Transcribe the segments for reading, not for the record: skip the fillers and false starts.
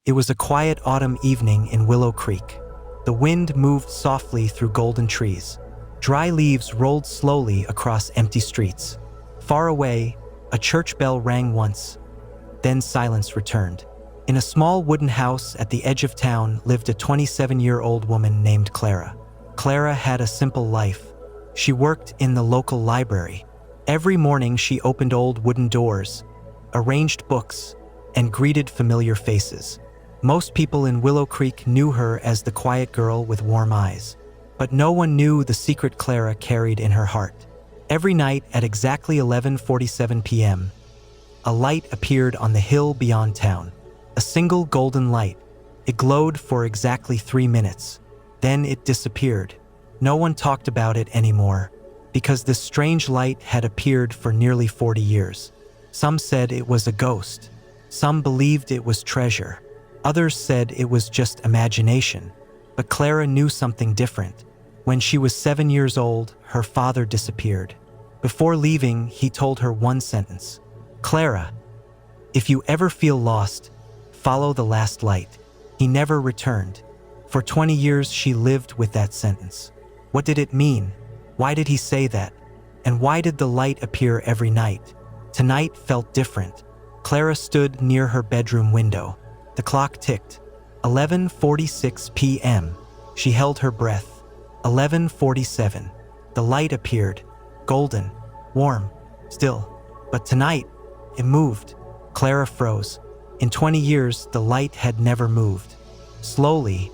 It was a quiet autumn evening in Willow Creek. The wind moved softly through golden trees. Dry leaves rolled slowly across empty streets. Far away, a church bell rang once. Then silence returned. In a small wooden house at the edge of town lived a 27-year-old woman named Clara. Clara had a simple life. She worked in the local library. Every morning she opened old wooden doors, arranged books, and greeted familiar faces. Most people in Willow Creek knew her as the quiet girl with warm eyes. But no one knew the secret Clara carried in her heart. Every night at exactly 11:47 p.m., a light appeared on the hill beyond town. A single golden light. It glowed for exactly 3 minutes. Then it disappeared. No one talked about it anymore, because this strange light had appeared for nearly 40 years. Some said it was a ghost. Some believed it was treasure. Others said it was just imagination. But Clara knew something different. When she was 7 years old, her father disappeared. Before leaving, he told her one sentence: "Clara, if you ever feel lost, follow the last light." He never returned. For 20 years, she lived with that sentence. What did it mean? Why did he say that? And why did the light appear every night? Tonight felt different. Clara stood near her bedroom window. The clock ticked. 11:46 p.m. She held her breath. 11:47. The light appeared. Golden, warm, still. But tonight, it moved. Clara froze. In 20 years, the light had never moved. Slowly,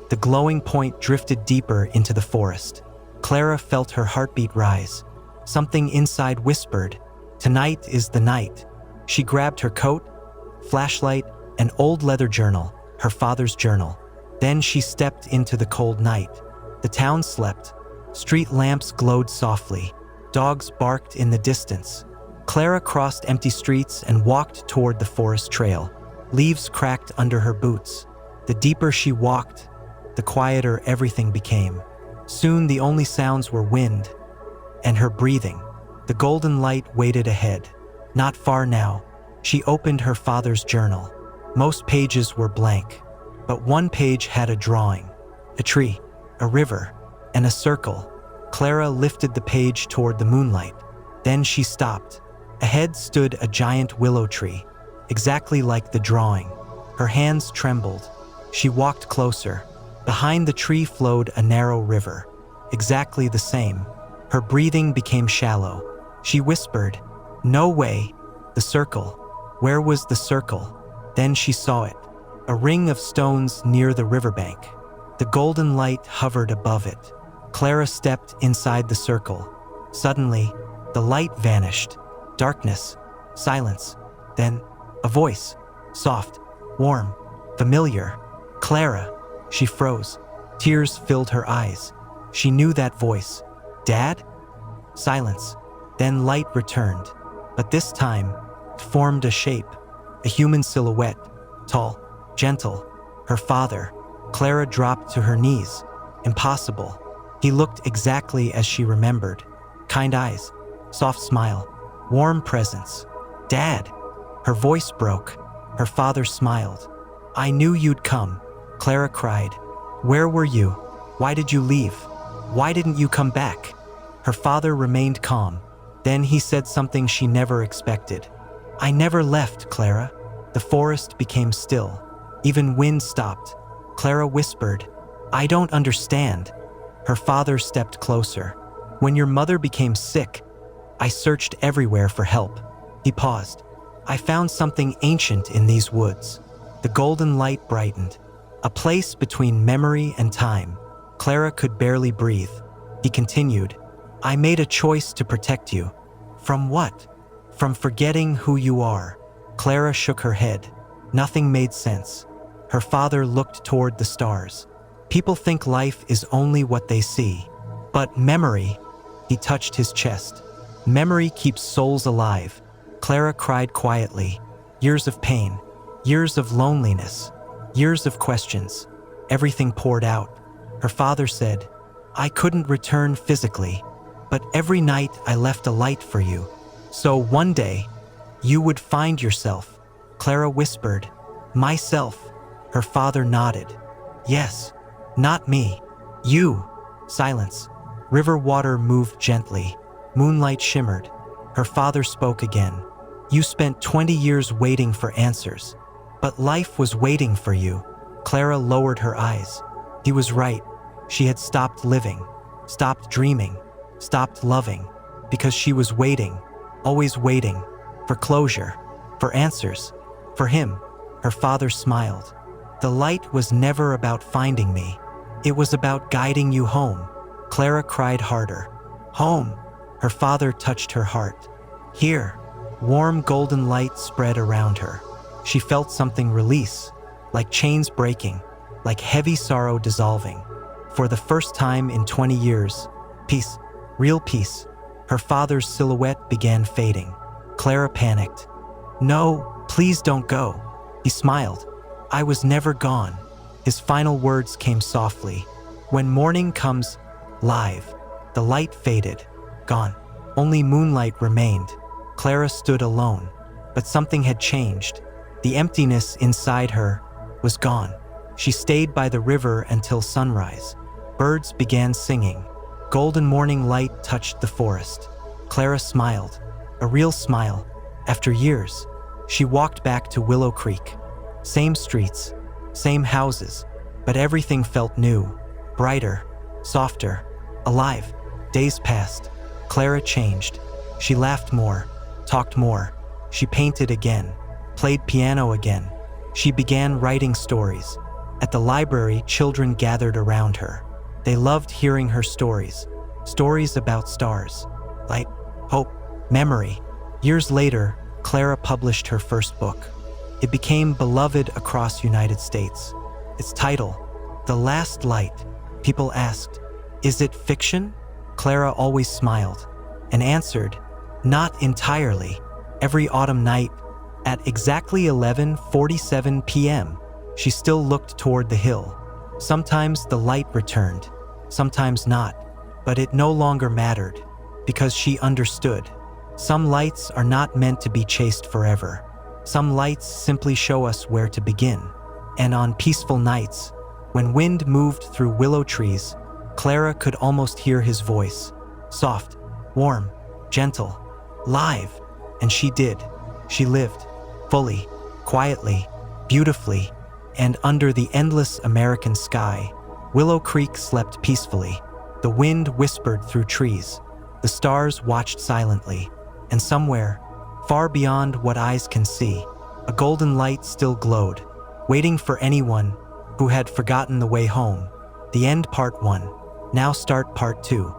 the glowing point drifted deeper into the forest. Clara felt her heartbeat rise. Something inside whispered, "Tonight is the night." She grabbed her coat, flashlight, an old leather journal, her father's journal. Then she stepped into the cold night. The town slept. Street lamps glowed softly. Dogs barked in the distance. Clara crossed empty streets and walked toward the forest trail. Leaves cracked under her boots. The deeper she walked, the quieter everything became. Soon the only sounds were wind and her breathing. The golden light waited ahead. Not far now. She opened her father's journal. Most pages were blank, but one page had a drawing. A tree, a river, and a circle. Clara lifted the page toward the moonlight. Then she stopped. Ahead stood a giant willow tree, exactly like the drawing. Her hands trembled. She walked closer. Behind the tree flowed a narrow river, exactly the same. Her breathing became shallow. She whispered, "No way." The circle. Where was the circle? Then she saw it. A ring of stones near the riverbank. The golden light hovered above it. Clara stepped inside the circle. Suddenly, the light vanished. Darkness, silence. Then, a voice. Soft, warm, familiar. "Clara." She froze. Tears filled her eyes. She knew that voice. "Dad?" Silence. Then light returned. But this time, it formed a shape. A human silhouette. Tall, gentle. Her father. Clara dropped to her knees. Impossible. He looked exactly as she remembered. Kind eyes. Soft smile. Warm presence. "Dad!" Her voice broke. Her father smiled. "I knew you'd come." Clara cried. "Where were you? Why did you leave? Why didn't you come back?" Her father remained calm. Then he said something she never expected. "I never left, Clara." The forest became still. Even wind stopped. Clara whispered, "I don't understand." Her father stepped closer. "When your mother became sick, I searched everywhere for help." He paused. "I found something ancient in these woods." The golden light brightened. A place between memory and time. Clara could barely breathe. He continued, "I made a choice to protect you." "From what?" "From forgetting who you are." Clara shook her head. Nothing made sense. Her father looked toward the stars. "People think life is only what they see. But memory," he touched his chest, "memory keeps souls alive." Clara cried quietly. Years of pain, years of loneliness, years of questions. Everything poured out. Her father said, "I couldn't return physically, but every night I left a light for you. So one day, you would find yourself." Clara whispered, "Myself." Her father nodded. Yes, not me. You. Silence. River water moved gently. Moonlight shimmered. Her father spoke again. You spent 20 years waiting for answers, but life was waiting for you. Clara lowered her eyes. He was right. She had stopped living, stopped dreaming, stopped loving, because she was waiting, always waiting, for closure, for answers, for him. Her father smiled. The light was never about finding me. It was about guiding you home. Clara cried harder. Home. Her father touched her heart. Here. Warm golden light spread around her. She felt something release, like chains breaking, like heavy sorrow dissolving. For the first time in 20 years, peace, real peace. Her father's silhouette began fading. Clara panicked. No, please don't go. He smiled. I was never gone. His final words came softly. When morning comes, live. The light faded. Gone. Only moonlight remained. Clara stood alone, but something had changed. The emptiness inside her was gone. She stayed by the river until sunrise. Birds began singing. Golden morning light touched the forest. Clara smiled, a real smile. After years, she walked back to Willow Creek. Same streets, same houses, but everything felt new, brighter, softer, alive. Days passed. Clara changed. She laughed more, talked more. She painted again, played piano again. She began writing stories. At the library, children gathered around her. They loved hearing her stories. Stories about stars, light, hope, memory. Years later, Clara published her first book. It became beloved across United States. Its title, The Last Light. People asked, is it fiction? Clara always smiled and answered, not entirely. Every autumn night, at exactly 11:47 p.m., she still looked toward the hill. Sometimes the light returned, sometimes not, but it no longer mattered, because she understood. Some lights are not meant to be chased forever. Some lights simply show us where to begin. And on peaceful nights, when wind moved through willow trees, Clara could almost hear his voice. Soft, warm, gentle, live. And she did. She lived, fully, quietly, beautifully, and under the endless American sky, Willow Creek slept peacefully. The wind whispered through trees. The stars watched silently. And somewhere, far beyond what eyes can see, a golden light still glowed, waiting for anyone who had forgotten the way home. The end, part 1. Now start part 2.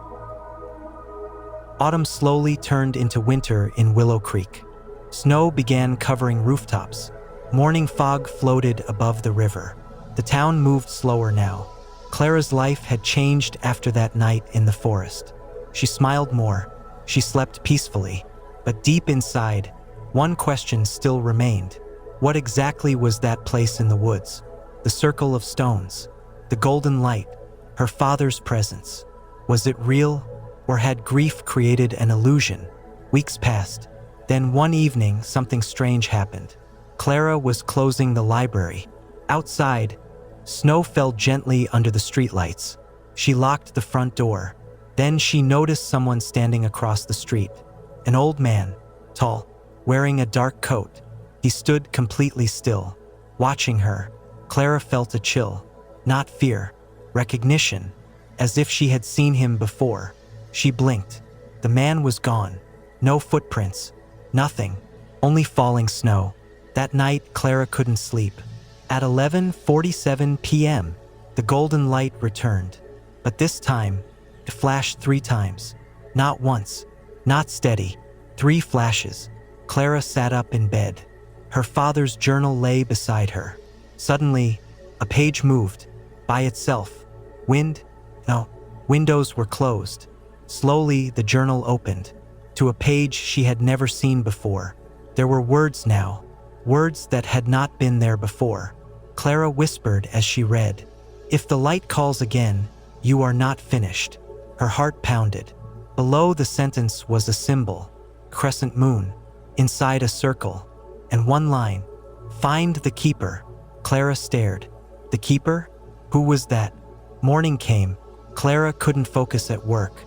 Autumn slowly turned into winter in Willow Creek. Snow began covering rooftops. Morning fog floated above the river. The town moved slower now. Clara's life had changed after that night in the forest. She smiled more. She slept peacefully. But deep inside, one question still remained. What exactly was that place in the woods? The circle of stones, the golden light, her father's presence. Was it real, or had grief created an illusion? Weeks passed. Then one evening, something strange happened. Clara was closing the library. Outside, snow fell gently under the streetlights. She locked the front door. Then she noticed someone standing across the street. An old man, tall, wearing a dark coat. He stood completely still, watching her. Clara felt a chill, not fear, recognition, as if she had seen him before. She blinked. The man was gone. No footprints, nothing, only falling snow. That night, Clara couldn't sleep. At 11:47 p.m., the golden light returned. But this time, it flashed 3 times. Not once, not steady. 3 flashes. Clara sat up in bed. Her father's journal lay beside her. Suddenly, a page moved, by itself. Windows were closed. Slowly, the journal opened, to a page she had never seen before. There were words now, words that had not been there before. Clara whispered as she read, "If the light calls again, you are not finished." Her heart pounded. Below the sentence was a symbol, crescent moon, inside a circle, and one line, "Find the keeper." Clara stared. The keeper? Who was that? Morning came. Clara couldn't focus at work.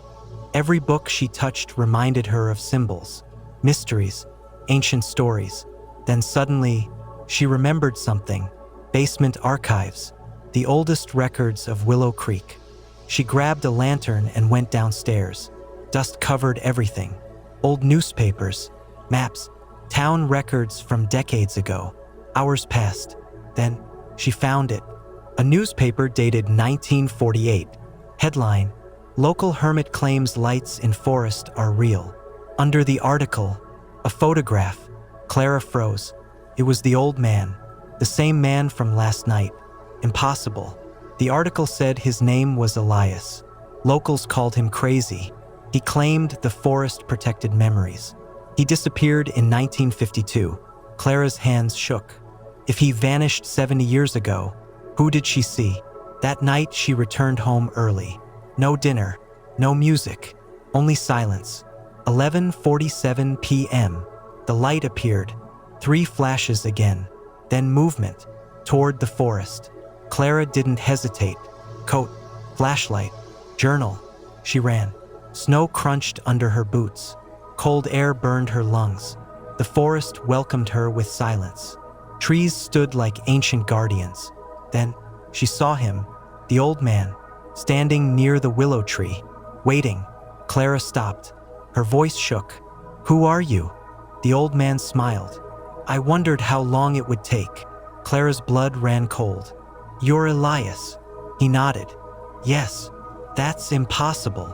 Every book she touched reminded her of symbols, mysteries, ancient stories. Then suddenly, she remembered something. Basement archives, the oldest records of Willow Creek. She grabbed a lantern and went downstairs. Dust covered everything. Old newspapers, maps, town records from decades ago. Hours passed. Then, she found it. A newspaper dated 1948. Headline: Local hermit claims lights in forest are real. Under the article, a photograph. Clara froze. It was the old man, the same man from last night. Impossible. The article said his name was Elias. Locals called him crazy. He claimed the forest protected memories. He disappeared in 1952. Clara's hands shook. If he vanished 70 years ago, who did she see? That night she returned home early. No dinner, no music, only silence. 11:47 p.m. The light appeared. 3 flashes again. Then movement, toward the forest. Clara didn't hesitate. Coat, flashlight, journal. She ran. Snow crunched under her boots. Cold air burned her lungs. The forest welcomed her with silence. Trees stood like ancient guardians. Then, she saw him, the old man, standing near the willow tree, waiting. Clara stopped. Her voice shook. "Who are you?" The old man smiled. "I wondered how long it would take." Clara's blood ran cold. "You're Elias." He nodded. "Yes, that's impossible.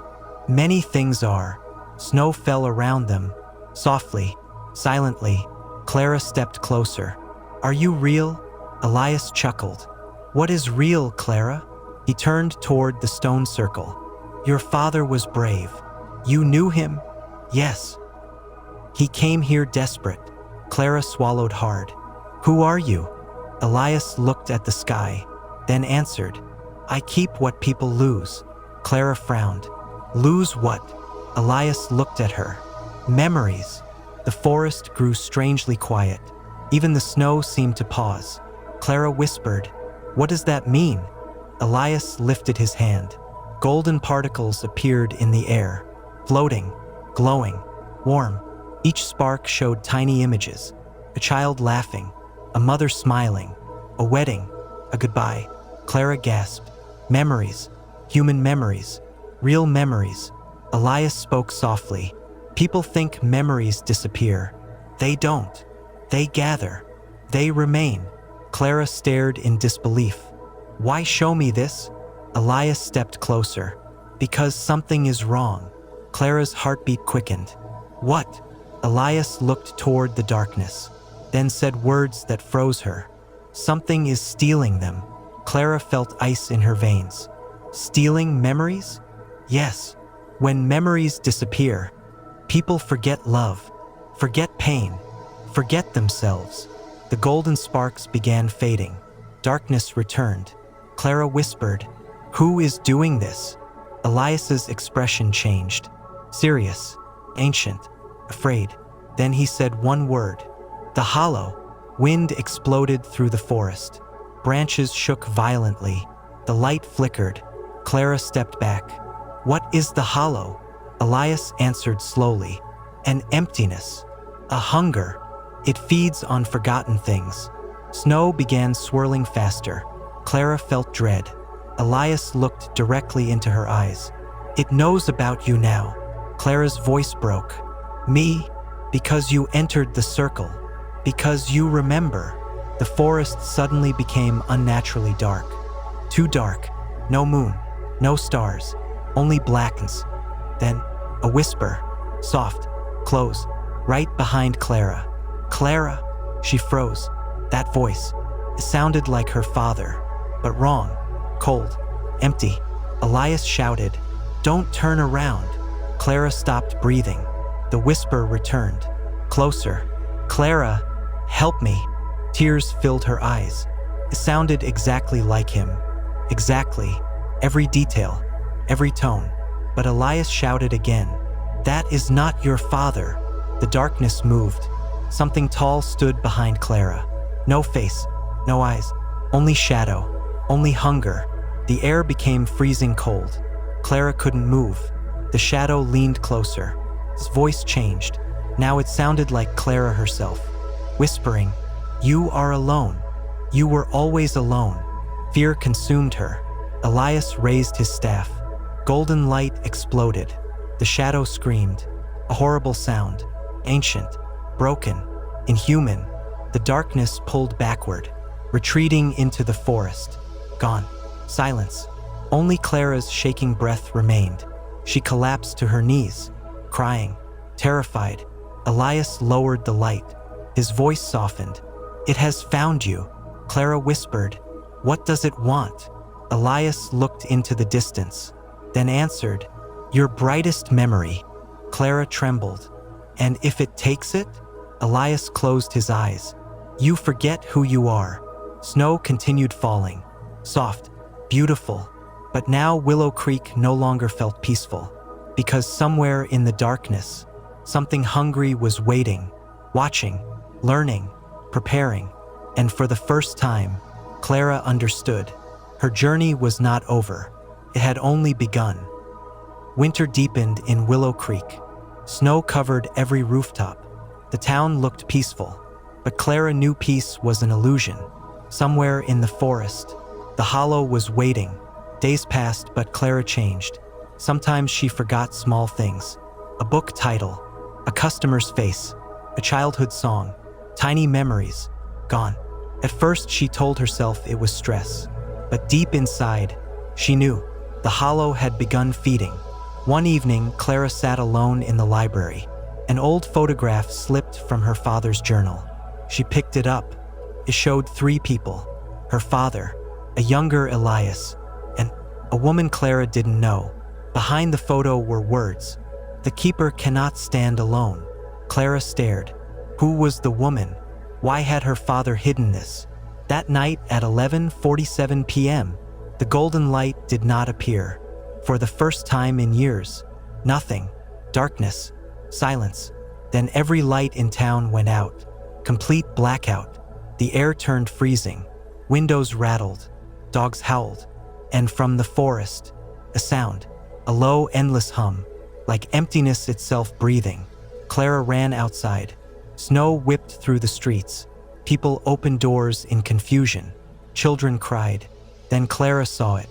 Many things are." Snow fell around them. Softly, silently, Clara stepped closer. "Are you real?" Elias chuckled. "What is real, Clara?" He turned toward the stone circle. "Your father was brave. You knew him?" "Yes." "He came here desperate." Clara swallowed hard. "Who are you?" Elias looked at the sky, then answered, "I keep what people lose." Clara frowned. "Lose what?" Elias looked at her. "Memories." The forest grew strangely quiet. Even the snow seemed to pause. Clara whispered, "What does that mean?" Elias lifted his hand. Golden particles appeared in the air, floating, glowing, warm. Each spark showed tiny images: a child laughing, a mother smiling, a wedding, a goodbye. Clara gasped. Memories, human memories, real memories. Elias spoke softly. "People think memories disappear. They don't. They gather. They remain." Clara stared in disbelief. "Why show me this?" Elias stepped closer. "Because something is wrong." Clara's heartbeat quickened. "What?" Elias looked toward the darkness, then said words that froze her. "Something is stealing them." Clara felt ice in her veins. "Stealing memories?" "Yes. When memories disappear, people forget love, forget pain, forget themselves." The golden sparks began fading. Darkness returned. Clara whispered, "Who is doing this?" Elias's expression changed. Serious, ancient, afraid. Then he said one word. "The Hollow." Wind exploded through the forest. Branches shook violently. The light flickered. Clara stepped back. "What is the Hollow?" Elias answered slowly. "An emptiness. A hunger. It feeds on forgotten things." Snow began swirling faster. Clara felt dread. Elias looked directly into her eyes. "It knows about you now." Clara's voice broke. "Me? Because you entered the circle. Because you remember." The forest suddenly became unnaturally dark. Too dark. No moon. No stars. Only blackness. Then, a whisper. Soft. Close. Right behind Clara. "Clara!" She froze. That voice. It sounded like her father. But wrong. Cold. Empty. Elias shouted, "Don't turn around." Clara stopped breathing. The whisper returned. Closer. "Clara, help me." Tears filled her eyes. It sounded exactly like him. Exactly. Every detail. Every tone. But Elias shouted again, "That is not your father." The darkness moved. Something tall stood behind Clara. No face. No eyes. Only shadow, only hunger. The air became freezing cold. Clara couldn't move. The shadow leaned closer. His voice changed. Now it sounded like Clara herself, whispering, "You are alone. You were always alone." Fear consumed her. Elias raised his staff. Golden light exploded. The shadow screamed. A horrible sound. Ancient, broken, inhuman. The darkness pulled backward, retreating into the forest. Gone. Silence. Only Clara's shaking breath remained. She collapsed to her knees, crying, terrified. Elias lowered the light. His voice softened. "It has found you," Clara whispered. "What does it want?" Elias looked into the distance, then answered, "Your brightest memory." Clara trembled. "And if it takes it?" Elias closed his eyes. "You forget who you are." Snow continued falling, soft, beautiful. But now Willow Creek no longer felt peaceful, because somewhere in the darkness, something hungry was waiting, watching, learning, preparing. And for the first time, Clara understood. Her journey was not over. It had only begun. Winter deepened in Willow Creek. Snow covered every rooftop. The town looked peaceful, but Clara knew peace was an illusion. Somewhere in the forest, the hollow was waiting. Days passed, but Clara changed. Sometimes she forgot small things. A book title, a customer's face, a childhood song, tiny memories, gone. At first, she told herself it was stress. But deep inside, she knew the hollow had begun feeding. One evening, Clara sat alone in the library. An old photograph slipped from her father's journal. She picked it up. It showed 3 people: her father, a younger Elias, and a woman Clara didn't know. Behind the photo were words: "The keeper cannot stand alone." Clara stared. Who was the woman? Why had her father hidden this? That night at 11:47 p.m., the golden light did not appear. For the first time in years, nothing. Darkness, silence. Then every light in town went out. Complete blackout. The air turned freezing. Windows rattled. Dogs howled. And from the forest, a sound, a low, endless hum, like emptiness itself breathing. Clara ran outside. Snow whipped through the streets. People opened doors in confusion. Children cried. Then Clara saw it.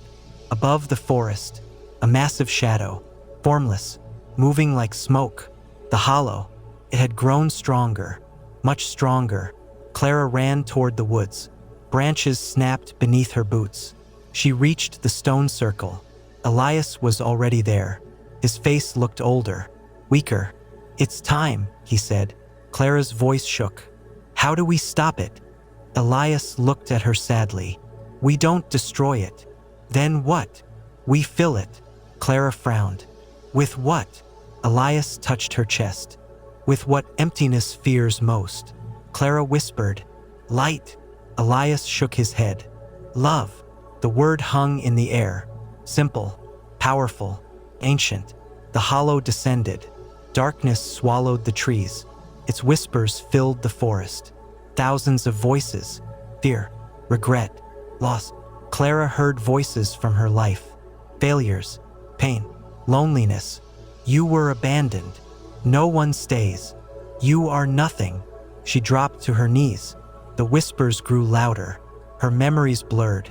Above the forest, a massive shadow, formless, moving like smoke. The hollow. It had grown stronger, much stronger. Clara ran toward the woods. Branches snapped beneath her boots. She reached the stone circle. Elias was already there. His face looked older, weaker. "It's time," he said. Clara's voice shook. "How do we stop it?" Elias looked at her sadly. "We don't destroy it." "Then what?" "We fill it." Clara frowned. "With what?" Elias touched her chest. "With what emptiness fears most." Clara whispered, "Light." Elias shook his head. "Love." The word hung in the air. Simple, powerful, ancient. The hollow descended. Darkness swallowed the trees. Its whispers filled the forest. Thousands of voices. Fear, regret, loss. Clara heard voices from her life. Failures, pain, loneliness. "You were abandoned. No one stays. You are nothing." She dropped to her knees. The whispers grew louder. Her memories blurred.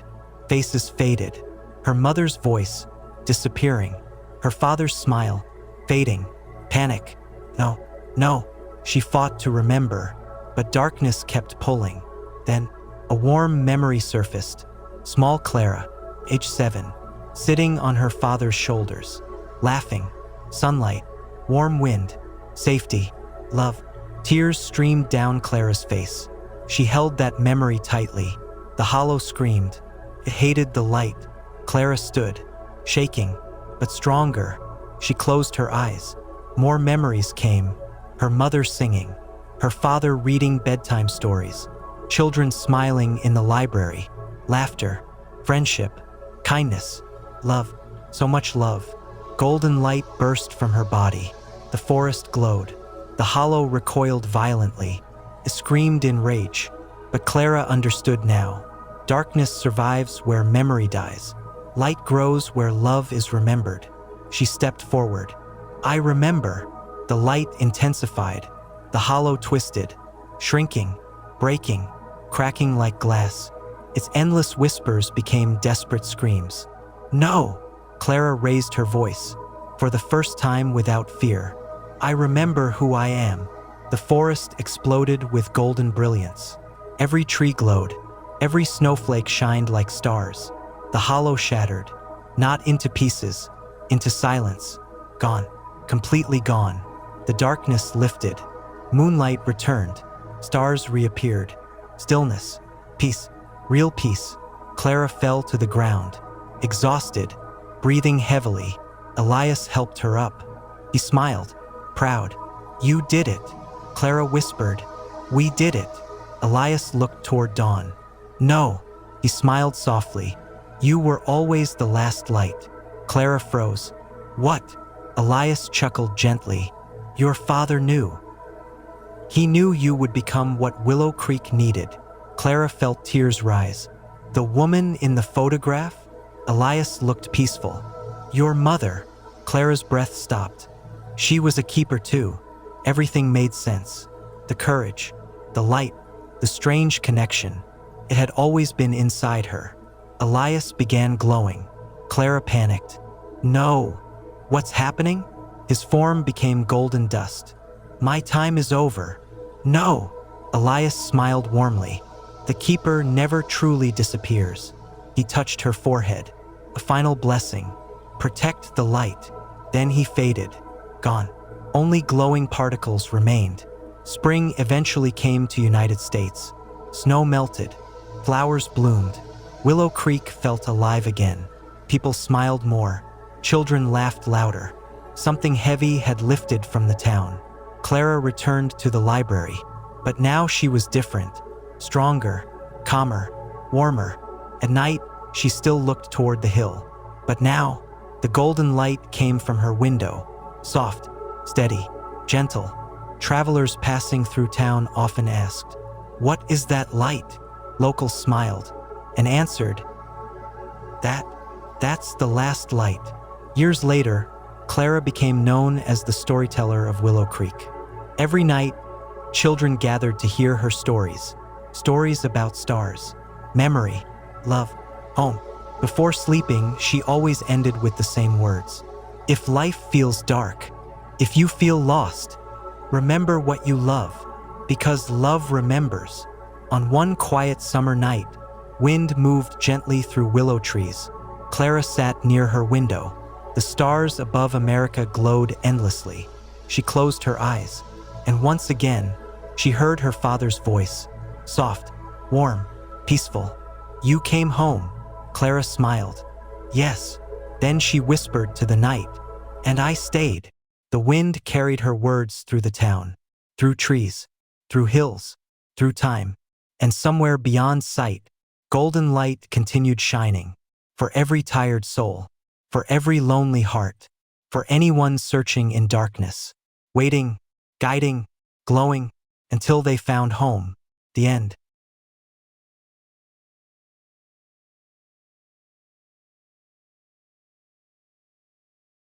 Faces faded. Her mother's voice, disappearing. Her father's smile, fading. Panic. No, no. She fought to remember, but darkness kept pulling. Then, a warm memory surfaced. Small Clara, age 7, sitting on her father's shoulders, laughing. Sunlight, warm wind, safety, love. Tears streamed down Clara's face. She held that memory tightly. The hollow screamed. It hated the light. Clara stood, shaking, but stronger. She closed her eyes. More memories came. Her mother singing, her father reading bedtime stories, children smiling in the library, laughter, friendship, kindness, love, so much love. Golden light burst from her body. The forest glowed. The hollow recoiled violently. It screamed in rage. But Clara understood now. Darkness survives where memory dies. Light grows where love is remembered. She stepped forward. I remember. The light intensified. The hollow twisted, shrinking, breaking, cracking like glass. Its endless whispers became desperate screams. No! Clara raised her voice, for the first time without fear. I remember who I am. The forest exploded with golden brilliance. Every tree glowed. Every snowflake shined like stars. The hollow shattered, not into pieces, into silence. Gone, completely gone. The darkness lifted. Moonlight returned. Stars reappeared. Stillness. Peace. Real peace. Clara fell to the ground, exhausted, breathing heavily. Elias helped her up. He smiled, proud. You did it. Clara whispered. We did it. Elias looked toward Dawn. No. He smiled softly. You were always the last light. Clara froze. What? Elias chuckled gently. Your father knew. He knew you would become what Willow Creek needed. Clara felt tears rise. The woman in the photograph? Elias looked peaceful. Your mother. Clara's breath stopped. She was a keeper too. Everything made sense. The courage, the light, the strange connection. It had always been inside her. Elias began glowing. Clara panicked. No. What's happening? His form became golden dust. My time is over. No. Elias smiled warmly. The keeper never truly disappears. He touched her forehead. A final blessing. Protect the light. Then he faded. Gone. Only glowing particles remained. Spring eventually came to United States. Snow melted. Flowers bloomed. Willow Creek felt alive again. People smiled more. Children laughed louder. Something heavy had lifted from the town. Clara returned to the library, but now she was different. Stronger, calmer, warmer. At night, she still looked toward the hill. But now, the golden light came from her window. Soft, steady, gentle. Travelers passing through town often asked, "What is that light?" Locals smiled and answered, That's the last light." Years later, Clara became known as the storyteller of Willow Creek. Every night, children gathered to hear her stories. Stories about stars, memory, love, home. Before sleeping, she always ended with the same words. If life feels dark, if you feel lost, remember what you love, because love remembers. On one quiet summer night, wind moved gently through willow trees. Clara sat near her window. The stars above America glowed endlessly. She closed her eyes, and once again, she heard her father's voice. Soft, warm, peaceful. You came home. Clara smiled. Yes. Then she whispered to the night, and I stayed. The wind carried her words through the town, through trees, through hills, through time, and somewhere beyond sight, golden light continued shining. For every tired soul, for every lonely heart, for anyone searching in darkness, waiting, guiding, glowing, until they found home. The end.